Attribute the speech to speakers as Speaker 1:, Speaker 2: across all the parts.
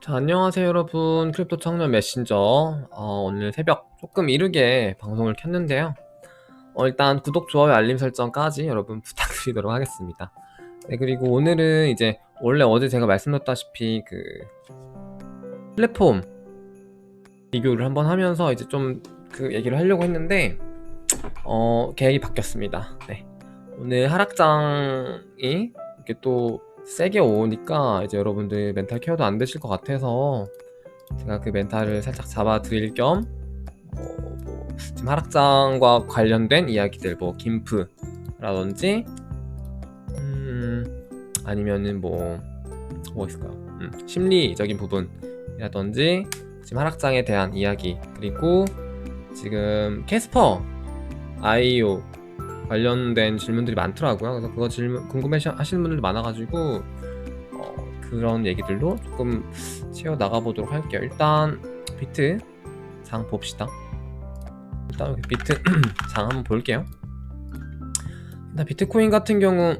Speaker 1: 자, 안녕하세요 여러분. 크립토 청년 메신저. 오늘 새벽 조금 이르게 방송을 켰는데요. 일단 구독, 좋아요, 알림 설정까지 여러분 부탁드리도록 하겠습니다. 네, 그리고 오늘은 이제 원래 어제 제가 말씀드렸다시피 그 플랫폼 비교를 한번 하면서 이제 좀 그 얘기를 하려고 했는데 계획이 바뀌었습니다. 네. 오늘 하락장이 이렇게 또 세게 오니까 이제 여러분들 멘탈 케어도 안 되실 것 같아서 제가 그 멘탈을 살짝 잡아 드릴 겸 지금 하락장과 관련된 이야기들, 뭐 김프라든지 아니면은 뭐 있을까요? 심리적인 부분이라든지 지금 하락장에 대한 이야기, 그리고 지금 캐스퍼 IO 관련된 질문들이 많더라고요. 그래서 그거 질문 궁금해 하시는 분들도 많아가지고 그런 얘기들도 조금 채워 나가 보도록 할게요. 일단 비트 장 봅시다. 일단 비트 장 한번 볼게요. 일단 비트코인 같은 경우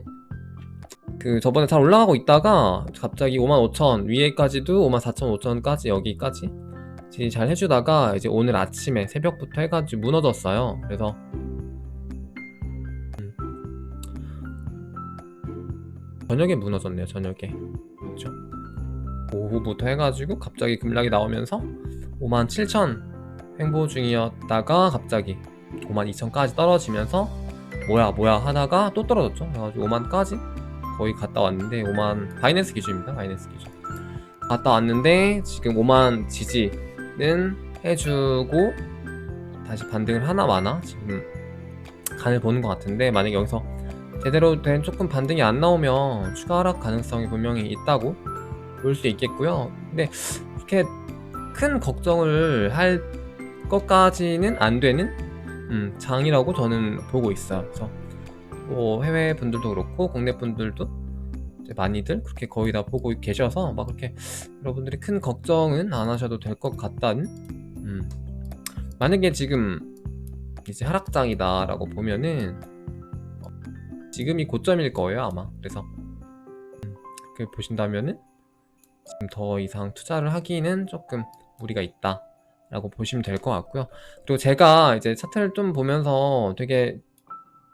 Speaker 1: 그 저번에 잘 올라가고 있다가 갑자기 55,000 위에까지도 54,500까지 여기까지 잘 해주다가 이제 오늘 아침에 새벽부터 해가지고 무너졌어요. 그래서 저녁에 무너졌네요. 저녁에. 그렇죠? 오후부터 해가지고 갑자기 급락이 나오면서 57,000 횡보 중이었다가 갑자기 52,000까지 떨어지면서 뭐야 하다가 또 떨어졌죠. 그래가지고 5만까지 거의 갔다 왔는데, 5만 바이낸스 기준입니다. 바이낸스 기준 갔다 왔는데 지금 5만 지지는 해주고 다시 반등을 하나 마나 지금 간을 보는 것 같은데, 만약에 여기서 제대로 된 조금 반등이 안 나오면 추가 하락 가능성이 분명히 있다고 볼 수 있겠고요. 근데 이렇게 큰 걱정을 할 것까지는 안 되는 장이라고 저는 보고 있어요. 그래서 뭐 해외 분들도 그렇고 국내 분들도 이제 많이들 그렇게 거의 다 보고 계셔서 막 그렇게 여러분들이 큰 걱정은 안 하셔도 될 것 같다는. 만약에 지금 이제 하락장이다라고 보면은 지금이 고점일 거예요 아마. 그래서 그렇게 보신다면은 지금 더 이상 투자를 하기는 조금 무리가 있다 라고 보시면 될 것 같고요. 그리고 제가 이제 차트를 좀 보면서 되게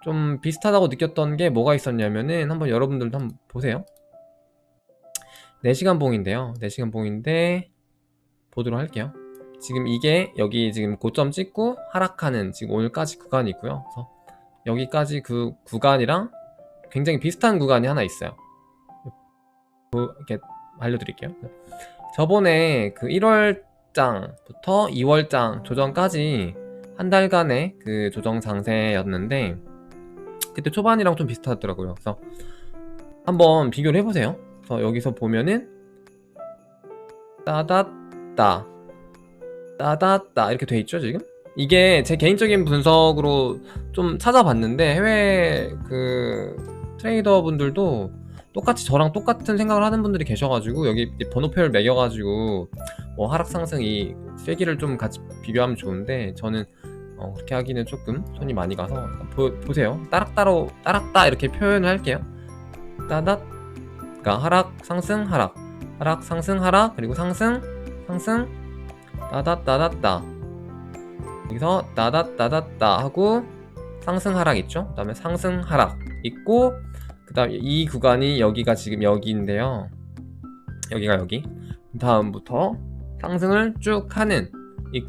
Speaker 1: 좀 비슷하다고 느꼈던 게 뭐가 있었냐면은, 한번 여러분들도 한번 보세요. 4시간 봉인데요. 4시간 봉인데 보도록 할게요. 지금 이게 여기 지금 고점 찍고 하락하는 지금 오늘까지 구간이고요. 그래서 여기까지 그 구간이랑 굉장히 비슷한 구간이 하나 있어요. 이렇게 알려드릴게요. 저번에 그 1월장부터 2월장 조정까지 한 달간의 그 조정 장세였는데, 그때 초반이랑 좀 비슷하더라고요. 그래서 한번 비교를 해보세요. 그래서 여기서 보면은 따다따 이렇게 돼 있죠 지금. 이게 제 개인적인 분석으로 좀 찾아봤는데, 해외 그 트레이더 분들도 똑같이 저랑 똑같은 생각을 하는 분들이 계셔가지고, 여기 번호표를 매겨가지고 뭐 하락 상승이 쐐기를 좀 같이 비교하면 좋은데, 저는 그렇게 하기는 조금 손이 많이 가서 보세요. 따락따 이렇게 표현을 할게요. 따닥, 그러니까 하락 상승 하락, 하락 상승 하락, 그리고 상승 따다따다따, 여기서 따다따다따 하고 상승 하락 있죠. 그 다음에 상승 하락 있고, 그 다음에 이 구간이 여기가 지금 여기인데요. 여기가 여기. 다음부터 상승을 쭉 하는 이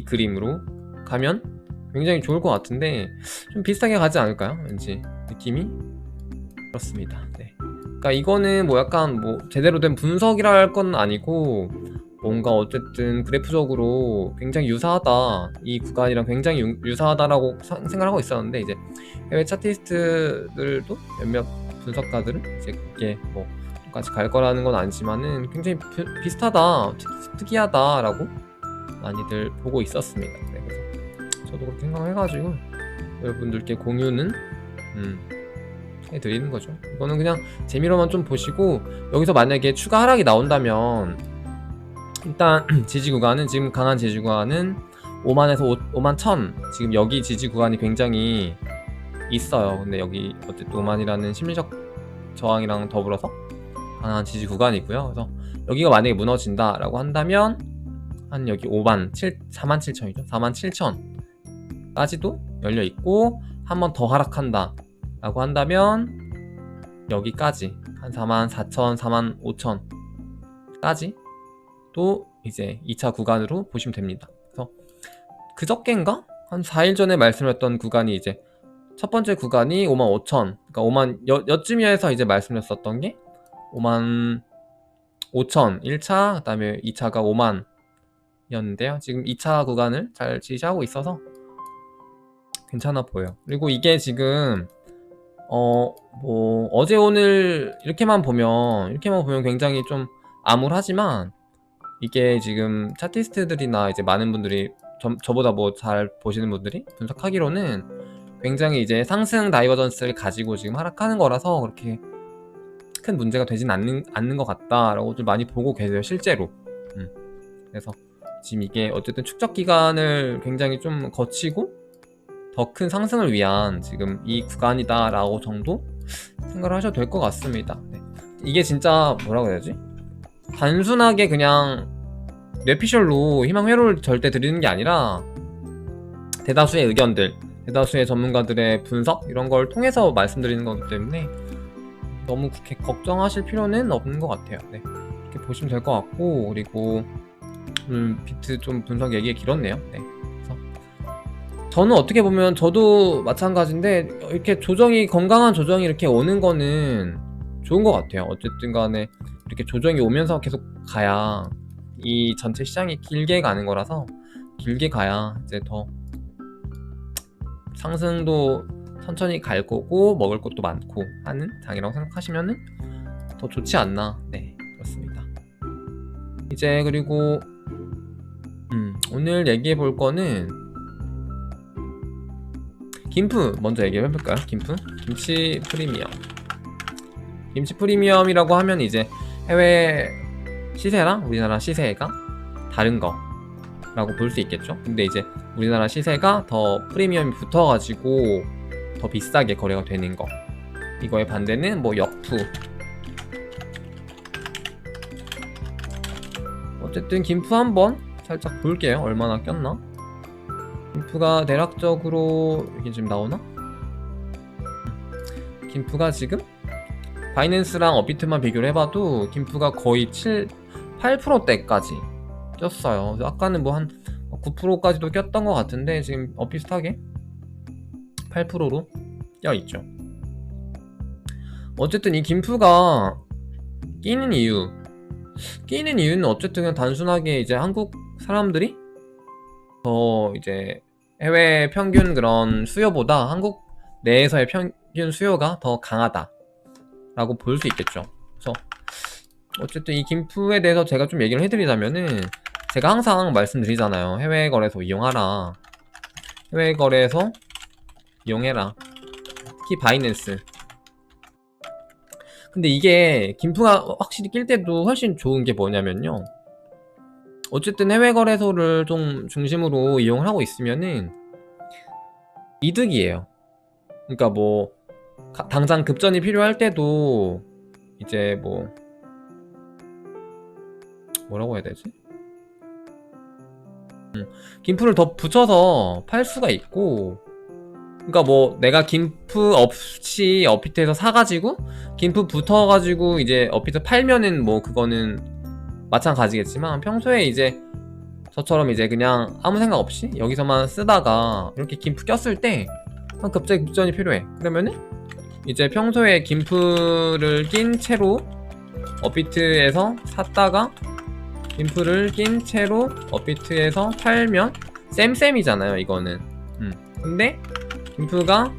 Speaker 1: 그림으로 가면 굉장히 좋을 것 같은데, 좀 비슷하게 가지 않을까요? 왠지 느낌이 그렇습니다. 네. 그러니까 이거는 뭐 약간 뭐 제대로 된 분석이라 할 건 아니고, 뭔가 어쨌든 그래프적으로 굉장히 유사하다, 이 구간이랑 굉장히 유사하다라고 생각을 하고 있었는데, 이제 해외 차티스트들도 몇몇 분석가들은 이제 이게 뭐 똑같이 갈 거라는 건 아니지만은 굉장히 비슷하다, 특이하다라고 많이들 보고 있었습니다. 네, 그래서 저도 그렇게 생각해가지고 여러분들께 공유는 해드리는 거죠. 이거는 그냥 재미로만 좀 보시고, 여기서 만약에 추가 하락이 나온다면 일단 지지 구간은, 지금 강한 지지 구간은 5만에서 51,000, 지금 여기 지지 구간이 굉장히 있어요. 근데 여기 어쨌든 5만이라는 심리적 저항이랑 더불어서 강한 지지 구간이고요. 그래서 여기가 만약에 무너진다 라고 한다면 한 여기 47,000이죠. 47,000까지도 열려있고, 한 번 더 하락한다 라고 한다면 여기까지 한 44,000, 45,000까지 또 이제 2차 구간으로 보시면 됩니다. 그래서 그저껜가? 한 4일 전에 말씀드렸던 구간이 이제 첫 번째 구간이 55,000, 그러니까 5만 여쯤에서 이제 말씀드렸었던 게 55,000 1차, 그 다음에 2차가 5만 이었는데요. 지금 2차 구간을 잘 지지하고 있어서 괜찮아 보여요. 그리고 이게 지금 뭐 어제 오늘 이렇게만 보면 굉장히 좀 암울하지만, 이게 지금 차티스트들이나 이제 많은 분들이 저보다 뭐 잘 보시는 분들이 분석하기로는 굉장히 이제 상승 다이버전스를 가지고 지금 하락하는 거라서 그렇게 큰 문제가 되진 않는 것 같다라고 좀 많이 보고 계세요, 실제로. 그래서 지금 이게 어쨌든 축적 기간을 굉장히 좀 거치고 더 큰 상승을 위한 지금 이 구간이다라고 정도 생각을 하셔도 될 것 같습니다. 네. 이게 진짜 뭐라고 해야 되지? 단순하게 그냥 뇌피셜로 희망 회로를 절대 드리는 게 아니라 대다수의 의견들, 대다수의 전문가들의 분석 이런 걸 통해서 말씀드리는 거기 때문에 너무 그렇게 걱정하실 필요는 없는 것 같아요. 네. 이렇게 보시면 될 것 같고, 그리고 비트 좀 분석 얘기 길었네요. 네. 그래서 저는 어떻게 보면 저도 마찬가지인데, 이렇게 건강한 조정이 이렇게 오는 거는 좋은 것 같아요. 어쨌든 간에 이렇게 조정이 오면서 계속 가야 이 전체 시장이 길게 가는 거라서, 길게 가야 이제 더 상승도 천천히 갈 거고 먹을 것도 많고 하는 장이라고 생각하시면은 더 좋지 않나. 네, 그렇습니다. 이제 그리고 오늘 얘기해 볼 거는 김프 먼저 얘기해 볼까요? 김치 프리미엄. 김치 프리미엄이라고 하면 이제 해외 시세랑 우리나라 시세가 다른 거라고 볼 수 있겠죠. 근데 이제 우리나라 시세가 더 프리미엄이 붙어가지고 더 비싸게 거래가 되는 거. 이거의 반대는 뭐 역프. 어쨌든 김프 한번 살짝 볼게요. 얼마나 꼈나? 김프가 대략적으로 이게 지금 나오나? 김프가 지금 바이낸스랑 업비트만 비교를 해봐도 김프가 거의 8%대까지 꼈어요. 아까는 뭐 한 9%까지도 꼈던 것 같은데 지금 비슷하게 8%로 껴있죠. 어쨌든 이 김프가 끼는 이유는 어쨌든 그냥 단순하게 이제 한국 사람들이 더 이제 해외 평균 그런 수요보다 한국 내에서의 평균 수요가 더 강하다 라고 볼 수 있겠죠. 그래서 어쨌든 이 김프에 대해서 제가 좀 얘기를 해드리자면은, 제가 항상 말씀드리잖아요. 해외 거래소 이용하라. 해외 거래소 이용해라. 특히 바이낸스. 근데 이게 김프가 확실히 낄 때도 훨씬 좋은 게 뭐냐면요, 어쨌든 해외 거래소를 좀 중심으로 이용을 하고 있으면은 이득이에요. 그러니까 뭐 당장 급전이 필요할 때도 이제 뭐 뭐라고 해야 되지? 김프를 더 붙여서 팔 수가 있고, 그러니까 뭐 내가 김프 없이 업비트에서 사가지고 김프 붙어가지고 이제 업비트 팔면은 뭐 그거는 마찬가지겠지만, 평소에 이제 저처럼 이제 그냥 아무 생각 없이 여기서만 쓰다가 이렇게 김프 꼈을 때 갑자기 급전이 필요해. 그러면은 이제 평소에 김프를 낀 채로 업비트에서 샀다가 김프를 낀 채로 업비트에서 팔면 쌤쌤이잖아요, 이거는. 근데 김프가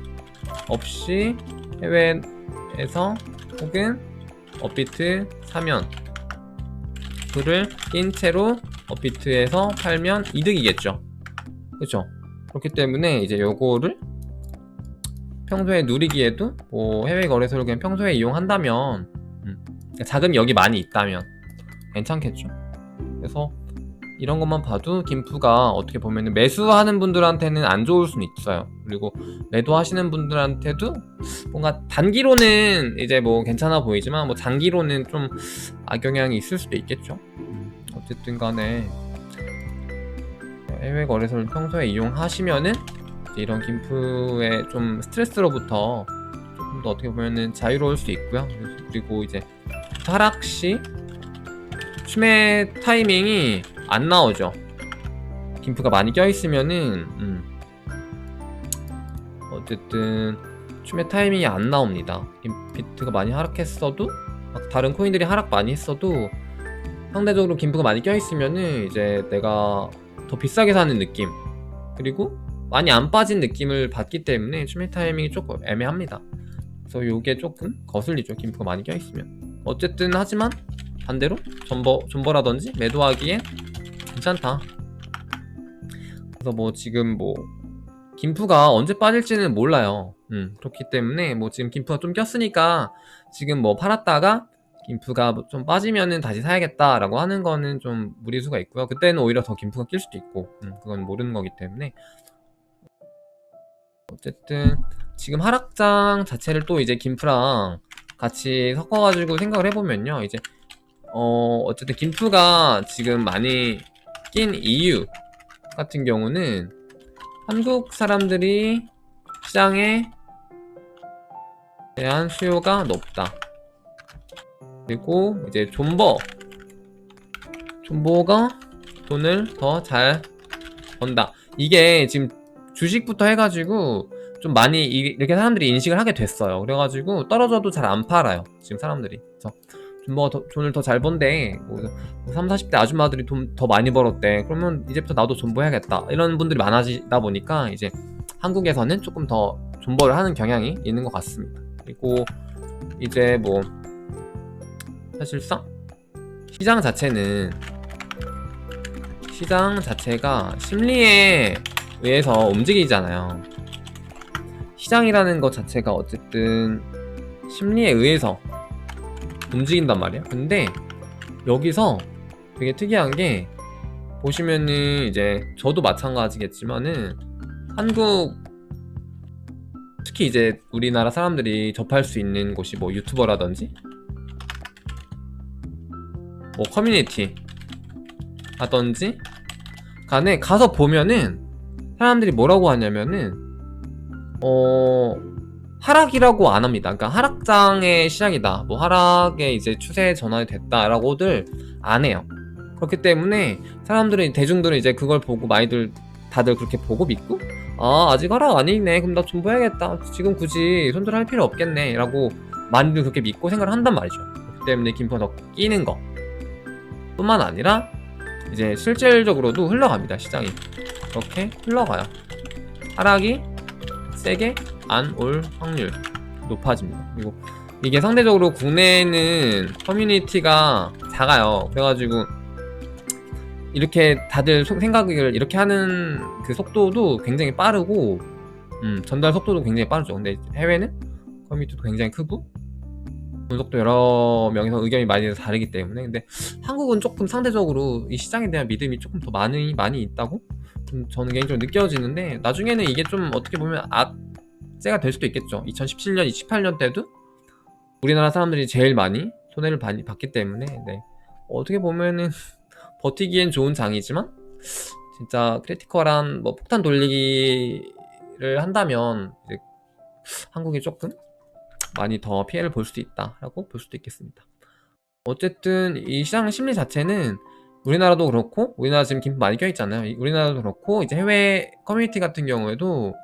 Speaker 1: 없이 해외에서 혹은 업비트 사면, 그를 낀 채로 업비트에서 팔면 이득이겠죠. 그렇죠? 그렇기 때문에 이제 요거를 평소에 누리기에도 뭐 해외 거래소를 그냥 평소에 이용한다면, 자금이 여기 많이 있다면 괜찮겠죠. 그래서 이런 것만 봐도 김프가 어떻게 보면 매수하는 분들한테는 안 좋을 수는 있어요. 그리고 매도하시는 분들한테도 뭔가 단기로는 이제 뭐 괜찮아 보이지만 뭐 장기로는 좀 악영향이 있을 수도 있겠죠. 어쨌든 간에 해외 거래소를 평소에 이용하시면은 이제 이런 김프의 좀 스트레스로부터 조금 더 어떻게 보면은 자유로울 수 있고요. 그리고 이제 하락 시 춤의 타이밍이 안 나오죠. 김프가 많이 껴있으면은 어쨌든 춤의 타이밍이 안 나옵니다. 비트가 많이 하락했어도 막 다른 코인들이 하락 많이 했어도 상대적으로 김프가 많이 껴있으면은 이제 내가 더 비싸게 사는 느낌, 그리고 많이 안 빠진 느낌을 받기 때문에 춤의 타이밍이 조금 애매합니다. 그래서 요게 조금 거슬리죠, 김프가 많이 껴있으면. 어쨌든 하지만 반대로 존버라든지 매도하기엔 괜찮다. 그래서 뭐 지금 뭐 김프가 언제 빠질지는 몰라요. 그렇기 때문에 뭐 지금 김프가 좀 꼈으니까 지금 뭐 팔았다가 김프가 좀 빠지면은 다시 사야겠다라고 하는 거는 좀 무리수가 있고요. 그때는 오히려 더 김프가 낄 수도 있고, 그건 모르는 거기 때문에. 어쨌든 지금 하락장 자체를 또 이제 김프랑 같이 섞어가지고 생각을 해보면요, 이제 어쨌든 김프가 지금 많이 낀 이유 같은 경우는 한국 사람들이 시장에 대한 수요가 높다. 그리고 이제 존버가 돈을 더 잘 번다. 이게 지금 주식부터 해가지고 좀 많이 이렇게 사람들이 인식을 하게 됐어요. 그래가지고 떨어져도 잘 안 팔아요, 지금 사람들이. 그래서 존버가 돈을 더 잘 번대. 뭐 30, 40대 아줌마들이 돈 더 많이 벌었대. 그러면 이제부터 나도 존버해야겠다. 이런 분들이 많아지다 보니까 이제 한국에서는 조금 더 존버를 하는 경향이 있는 것 같습니다. 그리고 이제 뭐 사실상 시장 자체가 심리에 의해서 움직이잖아요. 시장이라는 것 자체가 어쨌든 심리에 의해서 움직인단 말이에요. 근데 여기서 되게 특이한 게 보시면은 이제 저도 마찬가지겠지만은 한국, 특히 이제 우리나라 사람들이 접할 수 있는 곳이 뭐 유튜버라든지 뭐 커뮤니티 하던지 간에 가서 보면은 사람들이 뭐라고 하냐면은 하락이라고 안 합니다. 그러니까 하락장의 시작이다, 뭐 하락의 이제 추세 전환이 됐다라고들 안 해요. 그렇기 때문에 사람들이, 대중들은 이제 그걸 보고 다들 그렇게 보고 믿고, 아직 하락 아니네, 그럼 나 존버해야겠다, 지금 굳이 손절할 필요 없겠네 라고 많이들 그렇게 믿고 생각을 한단 말이죠. 그렇기 때문에 김프가 더 끼는 거 뿐만 아니라 이제 실질적으로도 흘러갑니다. 시장이 그렇게 흘러가요. 하락이 세게 안 올 확률 높아집니다. 그리고 이게 상대적으로 국내에는 커뮤니티가 작아요. 그래가지고 이렇게 다들 생각을 이렇게 하는 그 속도도 굉장히 빠르고, 전달 속도도 굉장히 빠르죠. 근데 해외는 커뮤니티도 굉장히 크고 분석도 여러 명이서 의견이 많이 다르기 때문에. 근데 한국은 조금 상대적으로 이 시장에 대한 믿음이 조금 더 많이 있다고 저는 개인적으로 느껴지는데, 나중에는 이게 좀 어떻게 보면 악재가 될 수도 있겠죠. 2017년, 2018년 때도 우리나라 사람들이 제일 많이 손해를 봤기 때문에, 네, 어떻게 보면은 버티기엔 좋은 장이지만 진짜 크리티컬한 뭐 폭탄 돌리기를 한다면 이제 한국이 조금 많이 더 피해를 볼 수도 있다라고 볼 수도 있겠습니다. 어쨌든 이 시장 심리 자체는 우리나라도 그렇고, 우리나라 지금 김프 많이 껴있잖아요. 우리나라도 그렇고 이제 해외 커뮤니티 같은 경우에도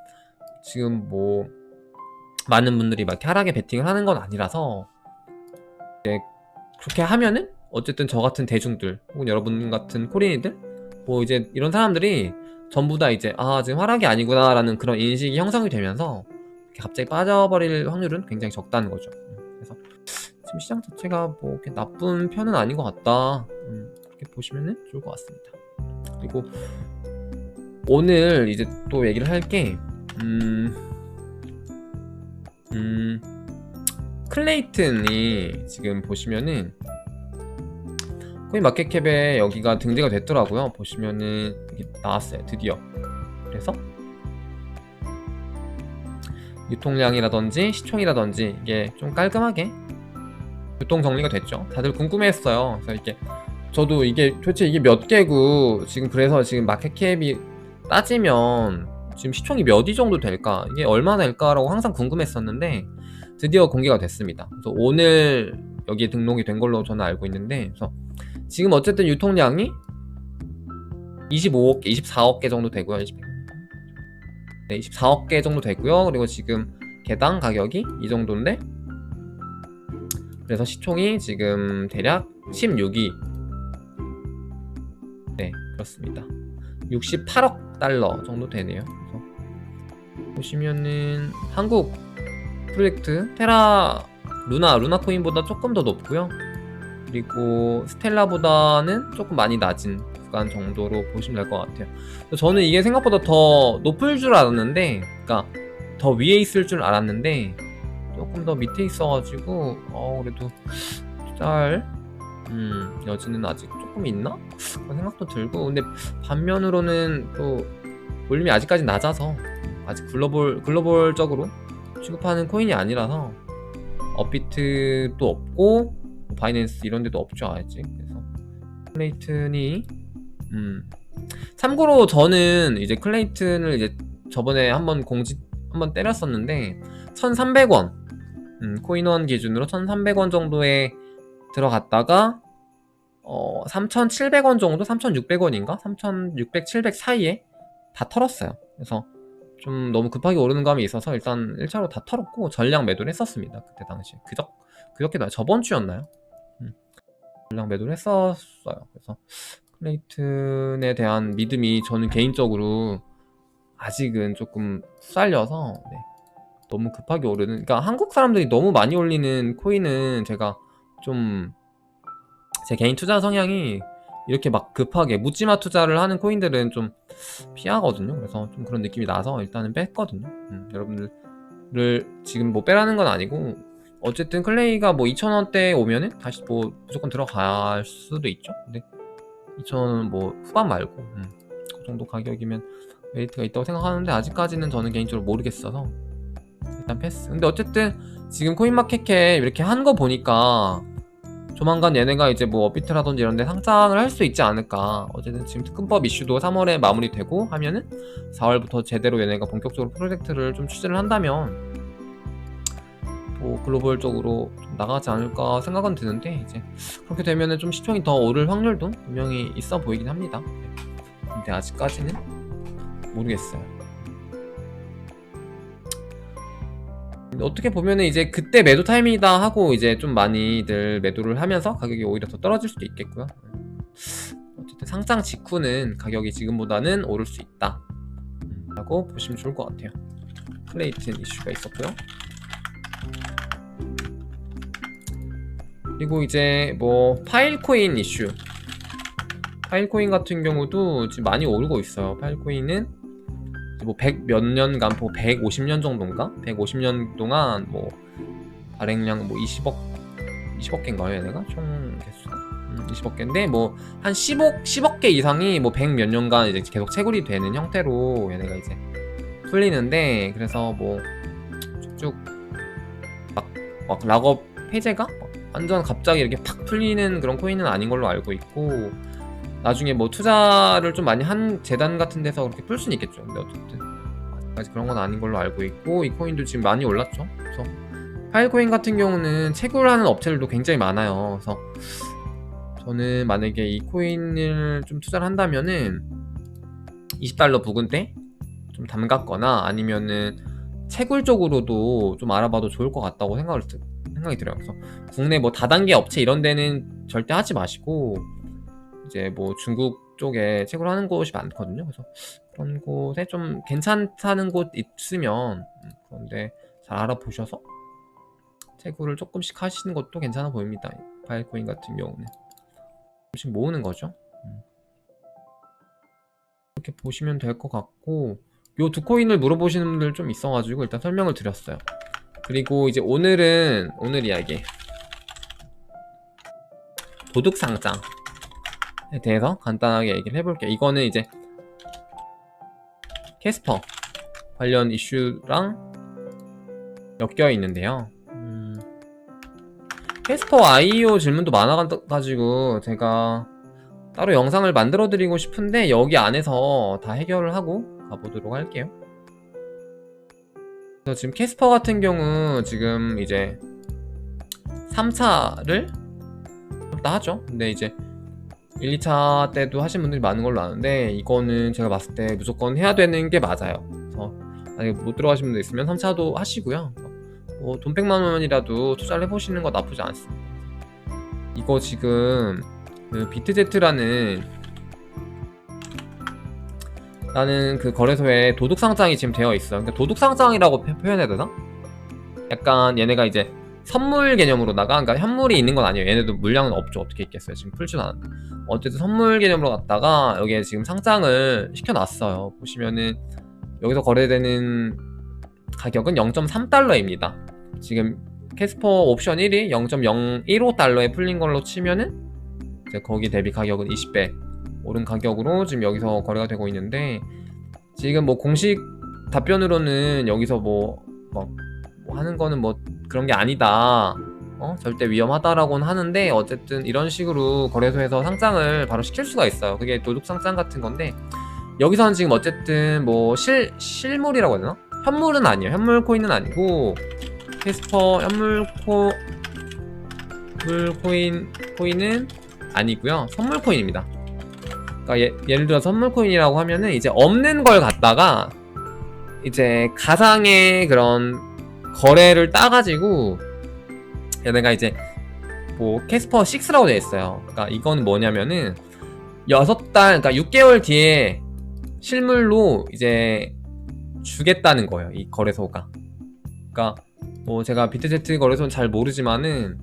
Speaker 1: 지금 뭐 많은 분들이 막 이렇게 하락에 베팅을 하는 건 아니라서, 이제 그렇게 하면은 어쨌든 저 같은 대중들 혹은 여러분 같은 코리인들 뭐 이제 이런 사람들이 전부 다 이제 지금 하락이 아니구나 라는 그런 인식이 형성이 되면서 갑자기 빠져버릴 확률은 굉장히 적다는 거죠. 그래서 지금 시장 자체가 뭐 이렇게 나쁜 편은 아닌 것 같다, 그렇게 보시면 좋을 것 같습니다. 그리고 오늘 이제 또 얘기를 할 게 클레이튼이 지금 보시면은 코인마켓캡에 여기가 등재가 됐더라고요. 보시면은 이게 나왔어요, 드디어. 그래서 유통량이라든지 시총이라든지 이게 좀 깔끔하게 유통 정리가 됐죠. 다들 궁금해했어요. 그래서 이게 저도 이게 도대체 이게 몇 개고 지금 그래서 지금 마켓캡이 따지면 지금 시총이 몇 위 정도 될까, 이게 얼마나 될까라고 항상 궁금했었는데 드디어 공개가 됐습니다. 그래서 오늘 여기에 등록이 된 걸로 저는 알고 있는데, 그래서 지금 어쨌든 유통량이 25억 개, 24억 개 정도 되고요. 네, 24억 개 정도 되고요. 그리고 지금 개당 가격이 이 정도인데, 그래서 시총이 지금 대략 16위. 네, 그렇습니다. 68억 달러 정도 되네요. 그래서 보시면은 한국 프로젝트 테라 루나 코인보다 조금 더 높고요. 그리고 스텔라보다는 조금 많이 낮은 구간 정도로 보시면 될 것 같아요. 저는 이게 생각보다 더 높을 줄 알았는데, 그러니까 더 위에 있을 줄 알았는데 조금 더 밑에 있어가지고 그래도 투자할 여지는 아직 조금 있나? 그런 생각도 들고, 근데 반면으로는 또 볼륨이 아직까지 낮아서 아직 글로벌적으로 취급하는 코인이 아니라서 업비트도 없고 바이낸스 이런 데도 없죠 아직. 그래서 클레이튼이 참고로 저는 이제 클레이튼을 이제 저번에 한번 때렸었는데 1,300원 코인원 기준으로 1,300원 정도에 들어갔다가 3,700원 정도, 3,600원인가? 3,600, 700 사이에 다 털었어요. 그래서 좀 너무 급하게 오르는 감이 있어서 일단 1차로 다 털었고 전량 매도를 했었습니다. 그때 당시에 그저께도 저번 주였나요? 전량 매도를 했었어요. 그래서 클레이튼에 대한 믿음이 저는 개인적으로 아직은 조금 쌀려서, 네, 너무 급하게 오르는, 그러니까 한국 사람들이 너무 많이 올리는 코인은 제가 좀 제 개인 투자 성향이 이렇게 막 급하게 묻지마 투자를 하는 코인들은 좀 피하거든요. 그래서 좀 그런 느낌이 나서 일단은 뺐거든요. 여러분들을 지금 뭐 빼라는 건 아니고, 어쨌든 클레이가 뭐 2,000원대에 오면은 다시 뭐 무조건 들어갈 수도 있죠. 근데 2,000원은 뭐 후반 말고 그 정도 가격이면 메리트가 있다고 생각하는데, 아직까지는 저는 개인적으로 모르겠어서 일단 패스. 근데 어쨌든 지금 코인마켓캡 이렇게 한 거 보니까 조만간 얘네가 이제 뭐 업비트라든지 이런 데 상장을 할 수 있지 않을까. 어쨌든 지금 특근법 이슈도 3월에 마무리되고 하면은 4월부터 제대로 얘네가 본격적으로 프로젝트를 좀 추진을 한다면 뭐 글로벌적으로 좀 나가지 않을까 생각은 드는데, 이제 그렇게 되면은 좀 시총이 더 오를 확률도 분명히 있어 보이긴 합니다. 근데 아직까지는 모르겠어요. 어떻게 보면은 이제 그때 매도 타이밍이다 하고 이제 좀 많이들 매도를 하면서 가격이 오히려 더 떨어질 수도 있겠고요. 어쨌든 상장 직후는 가격이 지금보다는 오를 수 있다 라고 보시면 좋을 것 같아요. 클레이튼 이슈가 있었고요. 그리고 이제 뭐 파일코인 이슈, 파일코인 같은 경우도 지금 많이 오르고 있어요. 파일코인은 뭐 100 몇 년간, 뭐 150년 정도인가? 150년 동안 뭐 발행량 뭐 20억 개인가요? 얘네가 총 개수가 20억 개인데 뭐 한 10억 개 이상이 뭐 100 몇 년간 이제 계속 채굴이 되는 형태로 얘네가 이제 풀리는데, 그래서 뭐 쭉쭉 막 락업 해제가 완전 갑자기 이렇게 팍 풀리는 그런 코인은 아닌 걸로 알고 있고, 나중에 뭐 투자를 좀 많이 한 재단 같은 데서 그렇게 풀 수는 있겠죠. 근데 어쨌든 아직 그런 건 아닌 걸로 알고 있고, 이 코인도 지금 많이 올랐죠. 그래서 파일코인 같은 경우는 채굴하는 업체들도 굉장히 많아요. 그래서 저는 만약에 이 코인을 좀 투자를 한다면은 $20 부근대 좀 담갔거나 아니면은 채굴 쪽으로도 좀 알아봐도 좋을 것 같다고 생각이 들어요. 그래서 국내 뭐 다단계 업체 이런 데는 절대 하지 마시고, 이제 뭐 중국 쪽에 채굴 하는 곳이 많거든요. 그래서 그런 곳에 좀 괜찮다는 곳 있으면 그런데 잘 알아보셔서 채굴을 조금씩 하시는 것도 괜찮아 보입니다. 파일코인 같은 경우는 조금씩 모으는 거죠. 이렇게 보시면 될 것 같고, 요 두 코인을 물어보시는 분들 좀 있어가지고 일단 설명을 드렸어요. 그리고 이제 오늘이야 이게 도둑상장에 대해서 간단하게 얘기를 해볼게요. 이거는 이제 캐스퍼 관련 이슈랑 엮여 있는데요. 캐스퍼 IEO 질문도 많아가지고 제가 따로 영상을 만들어 드리고 싶은데 여기 안에서 다 해결을 하고 가보도록 할게요. 그래서 지금 캐스퍼 같은 경우 지금 이제 3차를 다 하죠. 근데 이제 1, 2차 때도 하신 분들이 많은 걸로 아는데 이거는 제가 봤을 때 무조건 해야 되는 게 맞아요. 그래서 만약에 못 들어가신 분들 있으면 3차도 하시고요. 뭐 돈 100만 원이라도 투자를 해보시는 거 나쁘지 않습니다. 이거 지금 그 비트제트라는 그 거래소에 도둑상장이 지금 되어 있어. 그러니까 도둑상장이라고 표현해야 되나? 약간 얘네가 이제 선물 개념으로다가, 그러니까 현물이 있는 건 아니에요. 얘네도 물량은 없죠. 어떻게 있겠어요. 지금 풀지도 않았는데. 어쨌든 선물 개념으로 갔다가 여기에 지금 상장을 시켜놨어요. 보시면은 여기서 거래되는 가격은 0.3달러입니다. 지금 캐스퍼 옵션 1이 0.015달러에 풀린 걸로 치면은 이제 거기 대비 가격은 20배 오른 가격으로 지금 여기서 거래가 되고 있는데, 지금 뭐 공식 답변으로는 여기서 뭐 하는 거는 뭐 그런 게 아니다, 절대 위험하다라고는 하는데, 어쨌든 이런 식으로 거래소에서 상장을 바로 시킬 수가 있어요. 그게 도둑 상장 같은 건데, 여기서는 지금 어쨌든 뭐 실물이라고 해야 되나? 현물은 아니에요. 현물 코인은 아니고 캐스퍼 현물 코인은 아니고요. 선물 코인입니다. 그러니까 예를 들어 선물 코인이라고 하면은 이제 없는 걸 갖다가 이제 가상의 그런 거래를 따가지고 얘네가 이제 뭐 캐스퍼 6라고 되어 있어요. 그러니까 이건 뭐냐면은 6달, 그러니까 6개월 뒤에 실물로 이제 주겠다는 거예요. 이 거래소가. 그러니까 뭐 제가 비트제트 거래소는 잘 모르지만은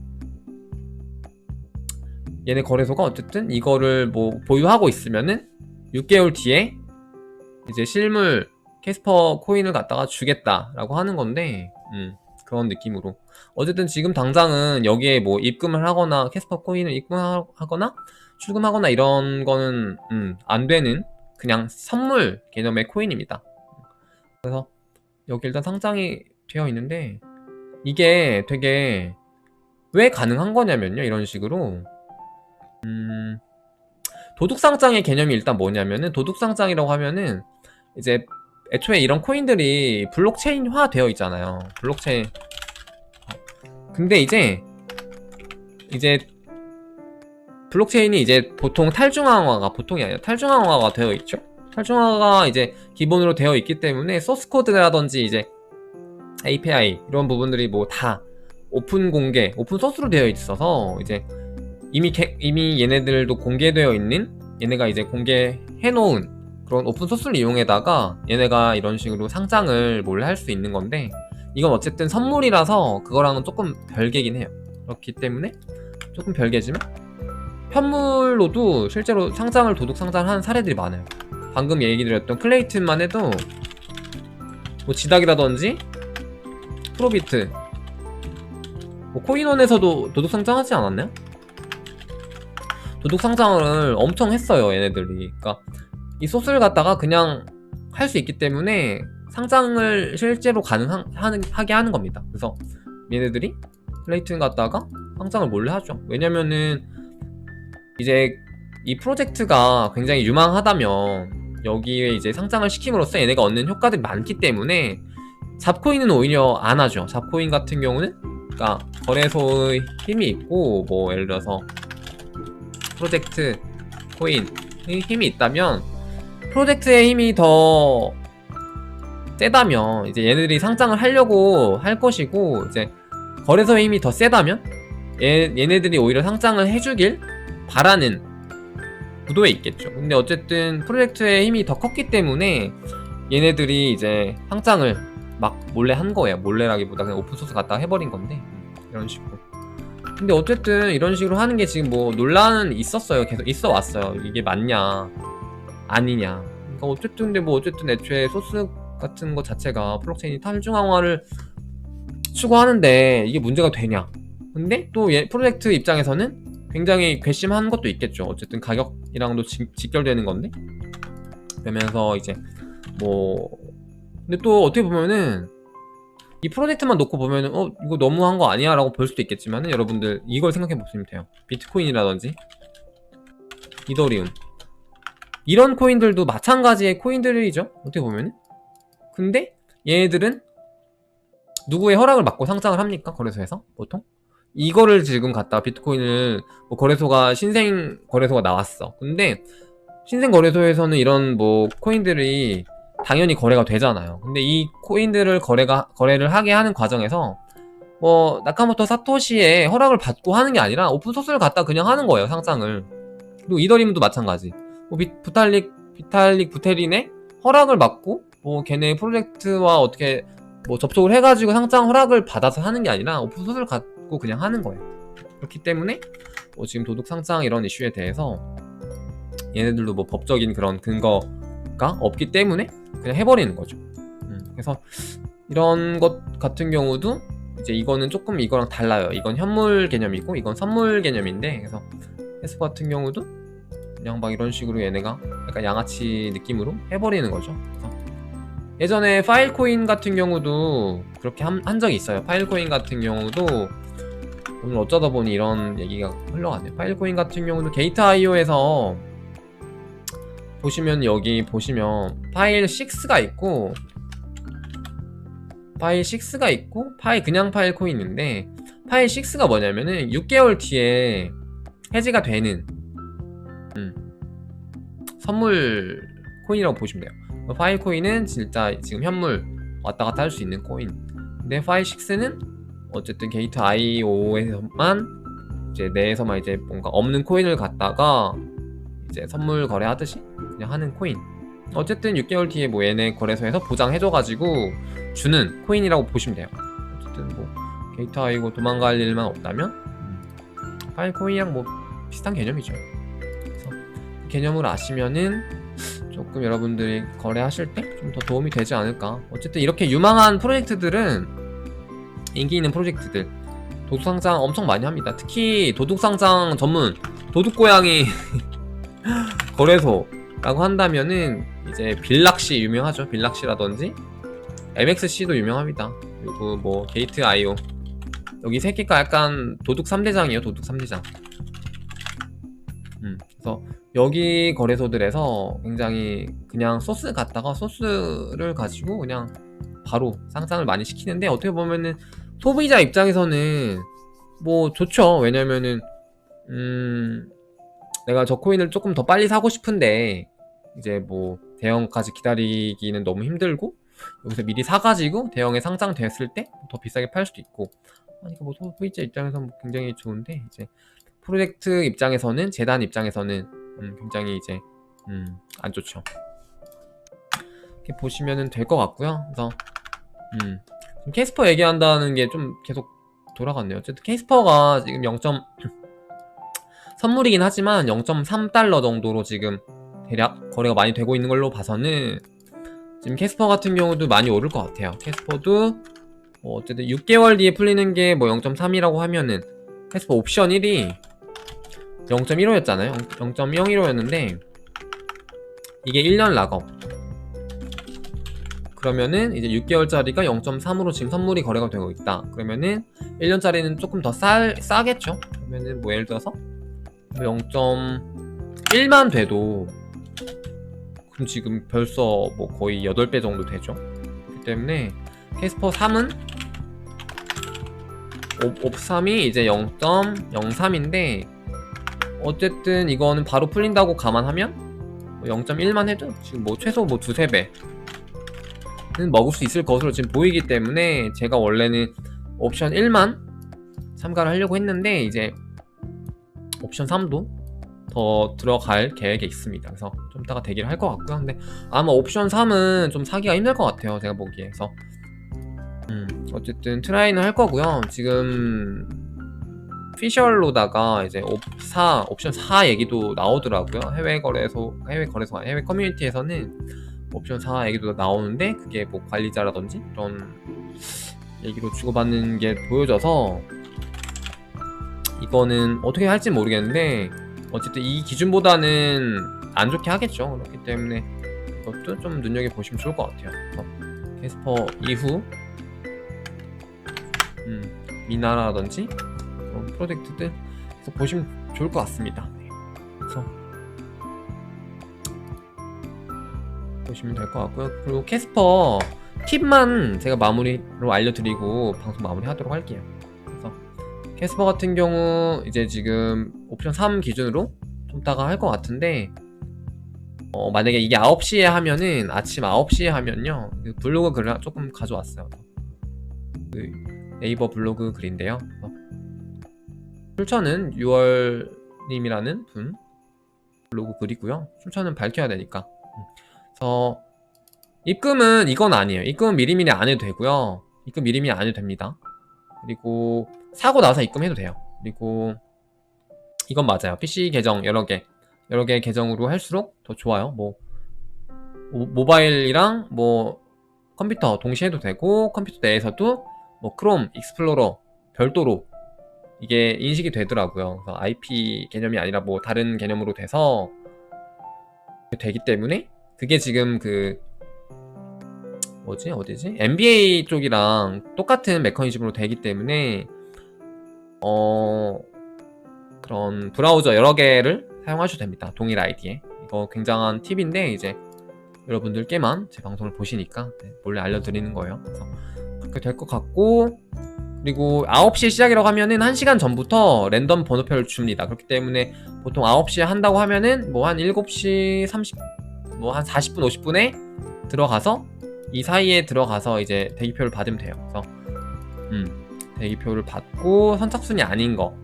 Speaker 1: 얘네 거래소가 어쨌든 이거를 뭐 보유하고 있으면은 6개월 뒤에 이제 실물 캐스퍼 코인을 갖다가 주겠다라고 하는 건데, 그런 느낌으로 어쨌든 지금 당장은 여기에 뭐 입금을 하거나 캐스퍼 코인을 입금하거나 출금하거나 이런 거는 안 되는 그냥 선물 개념의 코인입니다. 그래서 여기 일단 상장이 되어 있는데, 이게 되게 왜 가능한 거냐면요, 이런 식으로 도둑상장의 개념이 일단 뭐냐면은, 도둑상장이라고 하면은 이제 애초에 이런 코인들이 블록체인화 되어 있잖아요. 블록체인. 근데 이제 블록체인이 이제 보통 보통이 아니라 탈중앙화가 되어 있죠. 탈중앙화가 이제 기본으로 되어 있기 때문에 소스 코드라든지 이제 API 이런 부분들이 뭐 다 오픈 소스로 되어 있어서 이제 이미 얘네들도 공개되어 있는, 얘네가 이제 공개해 놓은 그런 오픈 소스를 이용해다가 얘네가 이런 식으로 상장을 몰래 할 수 있는 건데, 이건 어쨌든 선물이라서 그거랑은 조금 별개긴 해요. 그렇기 때문에 조금 별개지만 현물로도 실제로 상장을 도둑 상장하는 사례들이 많아요. 방금 얘기 드렸던 클레이튼만 해도 뭐 지닥이라든지 프로비트, 뭐 코인원에서도 도둑 상장하지 않았나요? 도둑 상장을 엄청 했어요, 얘네들이. 그러니까 이 소스를 갖다가 그냥 할 수 있기 때문에 상장을 실제로 가능하게 하는 겁니다. 그래서 얘네들이 클레이튼 갖다가 상장을 몰래 하죠. 왜냐면은 이제 이 프로젝트가 굉장히 유망하다면 여기에 이제 상장을 시킴으로써 얘네가 얻는 효과들이 많기 때문에 잡코인은 오히려 안 하죠. 잡코인 같은 경우는 그러니까 거래소의 힘이 있고, 뭐 예를 들어서 프로젝트 코인의 힘이 있다면, 프로젝트의 힘이 더 세다면 이제 얘네들이 상장을 하려고 할 것이고, 이제 거래소의 힘이 더 세다면 얘네들이 오히려 상장을 해주길 바라는 구도에 있겠죠. 근데 어쨌든 프로젝트의 힘이 더 컸기 때문에 얘네들이 이제 상장을 막 몰래 한 거예요. 몰래라기보다 그냥 오픈소스 갖다가 해버린 건데, 이런 식으로. 근데 어쨌든 이런 식으로 하는 게 지금 뭐 논란은 있었어요. 계속 있어 왔어요. 이게 맞냐 아니냐. 그러니까 어쨌든 근데 뭐 어쨌든 애초에 소스 같은 거 자체가 블록체인이 탈중앙화를 추구하는데 이게 문제가 되냐. 근데 또 프로젝트 입장에서는 굉장히 괘씸한 것도 있겠죠. 어쨌든 가격이랑도 직결되는 건데. 그러면서 이제 뭐 근데 또 어떻게 보면은 이 프로젝트만 놓고 보면은 이거 너무한 거 아니야? 라고 볼 수도 있겠지만은 여러분들 이걸 생각해 보시면 돼요. 비트코인이라든지 이더리움 이런 코인들도 마찬가지의 코인들이죠, 어떻게 보면은. 근데 얘네들은 누구의 허락을 받고 상장을 합니까? 거래소에서 보통 이거를 지금 갖다가 비트코인을 뭐 거래소가 신생 거래소가 나왔어. 근데 신생 거래소에서는 이런 뭐 코인들이 당연히 거래가 되잖아요. 근데 이 코인들을 거래를 하게 하는 과정에서 뭐 나카모토 사토시의 허락을 받고 하는 게 아니라 오픈소스를 갖다 그냥 하는 거예요, 상장을. 그리고 이더리움도 마찬가지. 뭐 비탈릭 부테린의 허락을 받고 뭐 걔네 프로젝트와 어떻게 뭐 접촉을 해가지고 상장 허락을 받아서 하는 게 아니라 오픈소스를 갖고 그냥 하는 거예요. 그렇기 때문에 뭐 지금 도둑 상장 이런 이슈에 대해서 얘네들도 뭐 법적인 그런 근거가 없기 때문에 그냥 해버리는 거죠. 그래서 이런 것 같은 경우도 이제 이거는 조금 이거랑 달라요. 이건 현물 개념이고 이건 선물 개념인데, 그래서 해수 같은 경우도 그냥 막 이런 식으로 얘네가 약간 양아치 느낌으로 해버리는 거죠. 그래서 예전에 파일코인 같은 경우도 그렇게 한 적이 있어요. 파일코인 같은 경우도 오늘 어쩌다 보니 이런 얘기가 흘러가네요. 파일코인 같은 경우도 게이트.io에서 보시면 여기 보시면 파일 6가 있고 그냥 파일 코인인데, 파일 6가 뭐냐면은 6개월 뒤에 해지가 되는 선물 코인이라고 보시면 돼요. 파일 코인은 진짜 지금 현물 왔다 갔다 할 수 있는 코인. 근데 파일 6는 어쨌든 게이트.io에서만 이제 내에서만 이제 뭔가 없는 코인을 갖다가 이제 선물 거래하듯이 그냥 하는 코인. 어쨌든 6개월 뒤에 뭐 얘네 거래소에서 보장해줘가지고 주는 코인이라고 보시면 돼요. 어쨌든 뭐 게이트.io 도망갈 일만 없다면 파일 코인이랑 뭐 비슷한 개념이죠. 그래서 그 개념을 아시면은 조금 여러분들이 거래하실 때 좀 더 도움이 되지 않을까. 어쨌든 이렇게 유망한 프로젝트들은, 인기 있는 프로젝트들 도둑상장 엄청 많이 합니다. 특히 도둑상장 전문 도둑고양이 거래소라고 한다면은 이제 빌락시 유명하죠. 빌락시라든지 MXC도 유명합니다. 그리고 뭐 게이트.io, 여기 세 개가 약간 도둑 3대장이에요. 도둑 3대장. 그래서 여기 거래소들에서 굉장히 그냥 소스 갖다가 소스를 가지고 그냥 바로 상장을 많이 시키는데, 어떻게 보면은 소비자 입장에서는 뭐 좋죠. 왜냐면은 내가 저 코인을 조금 더 빨리 사고 싶은데 이제 뭐 대형까지 기다리기는 너무 힘들고 여기서 미리 사가지고 대형에 상장됐을 때 더 비싸게 팔 수도 있고 하니까 뭐 소비자 입장에서는 뭐 굉장히 좋은데, 이제 프로젝트 입장에서는, 재단 입장에서는 굉장히 이제 안 좋죠. 이렇게 보시면은 될 것 같고요. 그래서 캐스퍼 얘기한다는 게 좀 계속 돌아갔네요. 어쨌든 캐스퍼가 지금 선물이긴 하지만 0.3달러 정도로 지금 대략 거래가 많이 되고 있는 걸로 봐서는 지금 캐스퍼 같은 경우도 많이 오를 것 같아요. 캐스퍼도 뭐 어쨌든 6개월 뒤에 풀리는 게 뭐 0.3이라고 하면은 캐스퍼 옵션 1이 0.15였잖아요. 0.01호였는데 이게 1년 락업. 그러면은 이제 6개월짜리가 0.3으로 지금 선물이 거래가 되고 있다. 그러면은 1년짜리는 조금 더 싸겠죠. 그러면은 뭐 예를 들어서 0.1만 돼도 그럼 지금 벌써 뭐 거의 8배 정도 되죠. 그렇기 때문에 캐스퍼 3은 옵3이 이제 0.03인데 어쨌든 이거는 바로 풀린다고 감안하면 0.1만 해도 지금 뭐 최소 뭐 2~3배는 먹을 수 있을 것으로 지금 보이기 때문에 제가 원래는 옵션 1만 참가를 하려고 했는데 이제 옵션 3도 더 들어갈 계획에 있습니다. 그래서 좀 이따가 대기를 할 것 같고요. 근데 아마 옵션 3은 좀 사기가 힘들 것 같아요, 제가 보기에. 그래서 어쨌든 트라이는 할 거고요. 지금 피셜로다가 이제 옵션 4 얘기도 나오더라고요. 해외 커뮤니티에서는 옵션 4 얘기도 나오는데 그게 뭐 관리자라든지 이런 얘기로 주고받는 게 보여져서 이거는 어떻게 할지 모르겠는데 어쨌든 이 기준보다는 안 좋게 하겠죠. 그렇기 때문에 이것도 좀 눈여겨보시면 좋을 것 같아요. 캐스퍼 이후 미나라든지 그런 프로젝트들 그래서 보시면 좋을 것 같습니다. 네. 그래서 보시면 될 것 같고요. 그리고 캐스퍼 팁만 제가 마무리로 알려드리고 방송 마무리하도록 할게요. 그래서 캐스퍼 같은 경우 이제 지금 옵션 3 기준으로 좀 이따가 할 것 같은데 만약에 이게 9시에 하면은 아침 9시에 하면요 그 블로그 글을 조금 가져왔어요. 그 네이버 블로그 글인데요. 출처는 6월님이라는 분 블로그 글이고요. 출처는 밝혀야 되니까. 그래서 입금은 이건 아니에요. 입금은 미리미리 안 해도 되고요. 입금 미리미리 안 해도 됩니다. 그리고 사고 나서 입금해도 돼요. 그리고 이건 맞아요. PC 계정 여러 개 계정으로 할수록 더 좋아요. 뭐 모바일이랑 뭐 컴퓨터 동시에 해도 되고 컴퓨터 내에서도 뭐 크롬, 익스플로러 별도로 이게 인식이 되더라고요. 그래서 IP 개념이 아니라 뭐 다른 개념으로 돼서 되기 때문에 그게 지금 그 어디지? NBA 쪽이랑 똑같은 메커니즘으로 되기 때문에 그런 브라우저 여러 개를 사용하셔도 됩니다. 동일 아이디에. 이거 굉장한 팁인데 이제 여러분들께만 제 방송을 보시니까 몰래 알려드리는 거예요. 그래서 그렇게 될 것 같고 그리고 9시에 시작이라고 하면은 1시간 전부터 랜덤 번호표를 줍니다. 그렇기 때문에 보통 9시에 한다고 하면은 뭐 한 7시 30, 뭐 한 40분, 50분에 들어가서 이 사이에 들어가서 이제 대기표를 받으면 돼요. 그래서 대기표를 받고 선착순이 아닌 거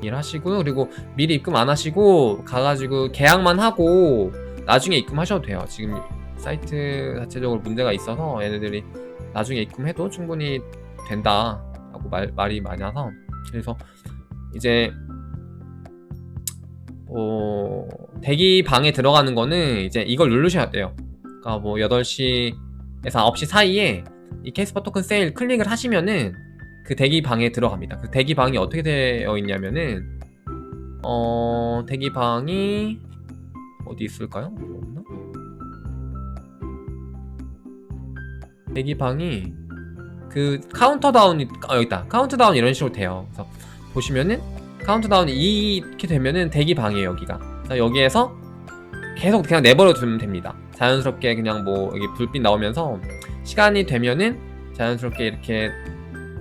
Speaker 1: 일하시고요. 그리고 미리 입금 안 하시고 가가지고 계약만 하고 나중에 입금하셔도 돼요. 지금 사이트 자체적으로 문제가 있어서 얘네들이 나중에 입금해도 충분히 된다 라고 말이 많아서 그래서 이제 대기 방에 들어가는 거는 이제 이걸 누르셔야 돼요. 그러니까 뭐 8시에서 9시 사이에 이 캐스퍼 토큰 세일 클릭을 하시면은 그 대기 방에 들어갑니다. 그 대기 방이 어떻게 되어 있냐면은 대기 방이 어디 있을까요? 없나? 대기 방이 그 카운터다운이 여기 있다. 카운트다운 이런 식으로 돼요. 그래서 보시면은 카운트다운이 이렇게 되면은 대기 방이에요. 여기가. 그래서 여기에서 계속 그냥 내버려 두면 됩니다. 자연스럽게 그냥 뭐 여기 불빛 나오면서 시간이 되면은 자연스럽게 이렇게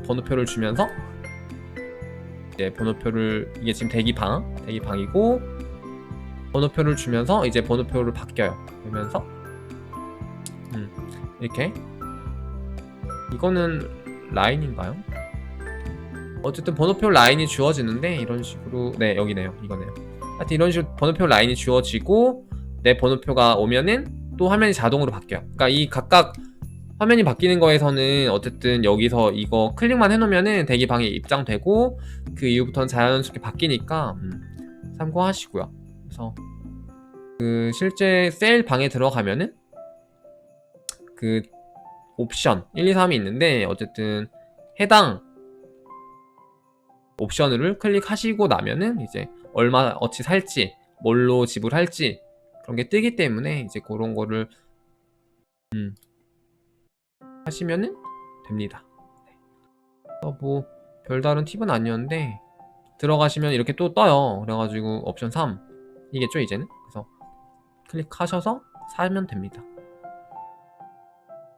Speaker 1: 번호표를 주면서 이제 번호표를 이게 지금 대기방이고 번호표를 주면서 이제 번호표를 바뀌어요. 그러면서 이렇게 이거는 라인인가요? 어쨌든 번호표 라인이 주어지는데 이런 식으로 네 여기네요. 이거네요. 하여튼 이런 식으로 번호표 라인이 주어지고 내 번호표가 오면은 또 화면이 자동으로 바뀌어요. 그러니까 이 각각 화면이 바뀌는 거에서는 어쨌든 여기서 이거 클릭만 해놓으면은 대기방에 입장되고 그 이후부터는 자연스럽게 바뀌니까 참고하시고요. 그래서 그 실제 세일 방에 들어가면은 그 옵션 1, 2, 3이 있는데 어쨌든 해당 옵션을 클릭하시고 나면은 이제 얼마 어치 살지 뭘로 지불할지 그런 게 뜨기 때문에 이제 그런 거를 하시면은 됩니다. 뭐 별다른 팁은 아니었는데 들어가시면 이렇게 또 떠요. 그래가지고 옵션 3 이겠죠 이제는. 그래서 클릭하셔서 사면 됩니다.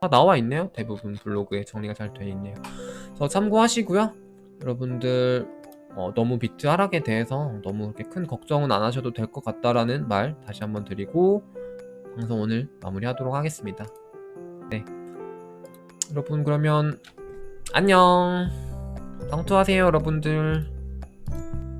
Speaker 1: 다 나와 있네요. 대부분 블로그에 정리가 잘 되어 있네요. 그래서 참고하시고요. 여러분들 너무 비트 하락에 대해서 너무 그렇게 큰 걱정은 안 하셔도 될 것 같다라는 말 다시 한번 드리고 방송 오늘 마무리하도록 하겠습니다. 네, 여러분 그러면 안녕. 방투하세요 여러분들.